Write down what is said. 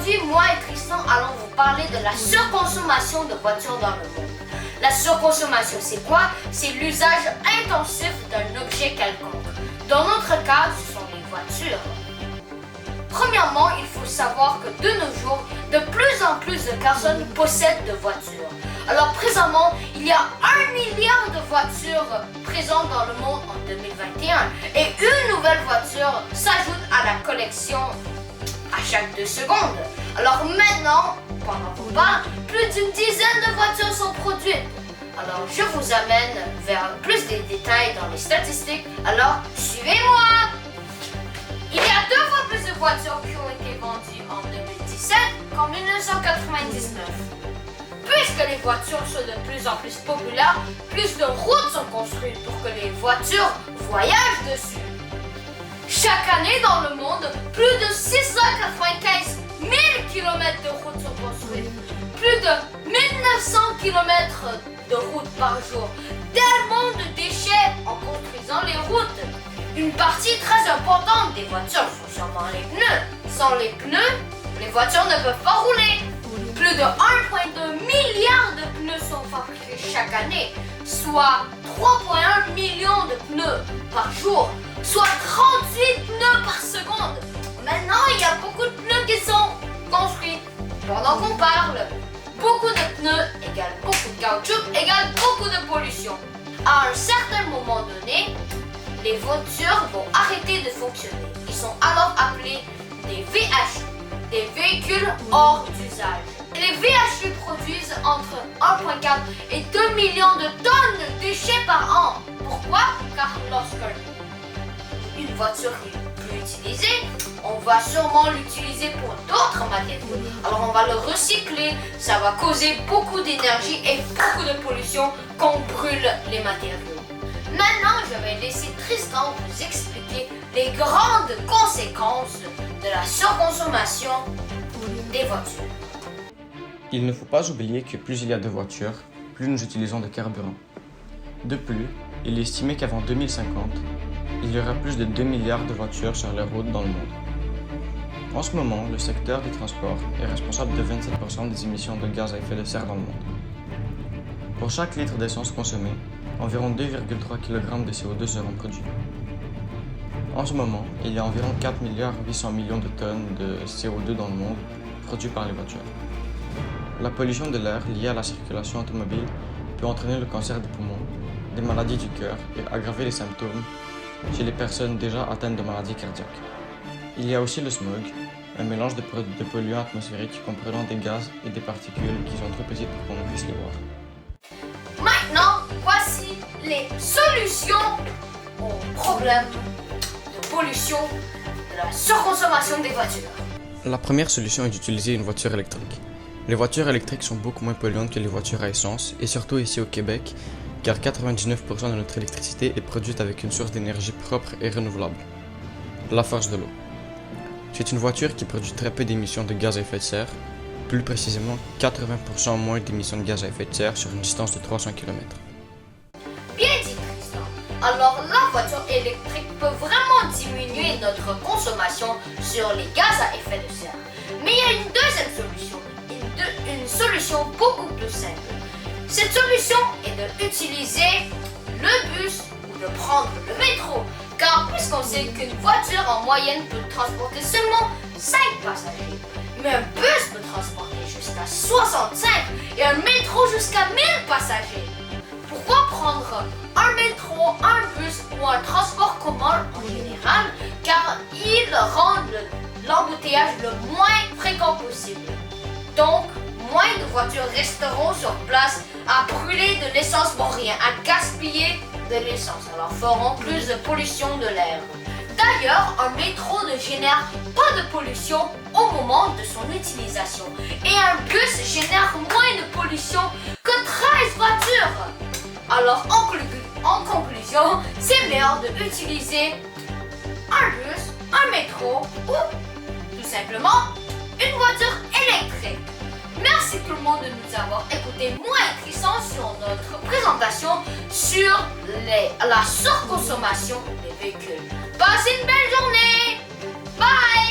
Aujourd'hui, moi et Tristan allons vous parler de la surconsommation de voitures dans le monde. La surconsommation, c'est quoi? C'est l'usage intensif d'un objet quelconque. Dans notre cas, ce sont les voitures. Premièrement, il faut savoir que de nos jours, de plus en plus de personnes possèdent de voitures. Alors présentement, il y a 1 milliard de voitures présentes dans le monde en 2021 et une nouvelle voiture s'ajoute à la collection à chaque 2 secondes. Alors maintenant, pendant qu'on parle, plus d'une dizaine de voitures sont produites. Alors je vous amène vers plus de détails dans les statistiques. Alors suivez-moi! Il y a 2 fois plus de voitures qui ont été vendues en 2017 qu'en 1999. Puisque les voitures sont de plus en plus populaires, plus de routes sont construites pour que les voitures voyagent dessus. Chaque année dans le monde, plus de 695 000 km de routes sont construites. Plus de 1900 km de routes par jour. Tellement de déchets en construisant les routes. Une partie très importante des voitures sont sûrement les pneus. Sans les pneus, les voitures ne peuvent pas rouler. Plus de 1,2 milliard de pneus sont fabriqués chaque année, soit 3,1 millions de pneus par jour, soit 38 pneus par seconde. Maintenant, il y a beaucoup de pneus qui sont construits. Pendant qu'on parle, beaucoup de pneus égale beaucoup de caoutchouc égale beaucoup de pollution. À un certain moment donné, les voitures vont arrêter de fonctionner. Ils sont alors appelés des VHU, des véhicules hors d'usage. Les VHU produisent entre 1,4 et 2 millions de tonnes de déchets par an. Pourquoi? Car lorsqu'une voiture est plus utilisée, on va sûrement l'utiliser pour d'autres matériaux. Alors on va le recycler, ça va causer beaucoup d'énergie et beaucoup de pollution quand on brûle les matériaux. Maintenant, je vais laisser Tristan vous expliquer les grandes conséquences de la surconsommation des voitures. Il ne faut pas oublier que plus il y a de voitures, plus nous utilisons de carburant. De plus, il est estimé qu'avant 2050, il y aura plus de 2 milliards de voitures sur les routes dans le monde. En ce moment, le secteur des transports est responsable de 27% des émissions de gaz à effet de serre dans le monde. Pour chaque litre d'essence consommé, environ 2,3 kg de CO2 seront produits. En ce moment, il y a environ 4,8 milliards de tonnes de CO2 dans le monde produits par les voitures. La pollution de l'air liée à la circulation automobile peut entraîner le cancer des poumons, des maladies du cœur et aggraver les symptômes chez les personnes déjà atteintes de maladies cardiaques. Il y a aussi le smog, un mélange de polluants atmosphériques comprenant des gaz et des particules qui sont trop petites pour qu'on puisse les voir. Maintenant, voici les solutions aux problèmes de pollution de la surconsommation des voitures. La première solution est d'utiliser une voiture électrique. Les voitures électriques sont beaucoup moins polluantes que les voitures à essence, et surtout ici au Québec, car 99% de notre électricité est produite avec une source d'énergie propre et renouvelable, la force de l'eau. C'est une voiture qui produit très peu d'émissions de gaz à effet de serre, plus précisément 80% moins d'émissions de gaz à effet de serre sur une distance de 300 km. Bien dit, Tristan. Alors la voiture électrique peut vraiment diminuer notre consommation sur les gaz à effet de serre. Mais il y a une deuxième solution, une solution beaucoup plus simple. Cette solution est d'utiliser le bus ou de prendre le métro. Car puisqu'on sait qu'une voiture en moyenne peut transporter seulement 5 passagers, mais un bus peut transporter jusqu'à 65 et un métro jusqu'à 1000 passagers. Pourquoi prendre un métro, un bus ou un transport commun en général? Car ils rendent l'embouteillage le moins fréquent possible. Donc, moins de voitures resteront sur place à brûler de l'essence pour rien, à gaspiller de l'essence, alors feront plus de pollution de l'air. D'ailleurs, un métro ne génère pas de pollution au moment de son utilisation et un bus génère moins de pollution que 13 voitures. Alors, en conclusion, c'est meilleur d'utiliser un bus, un métro ou tout simplement une voiture électrique. Merci tout le monde de nous avoir écoutés, moi et Tristan, sur notre présentation sur la surconsommation des véhicules. Passez une belle journée. Bye.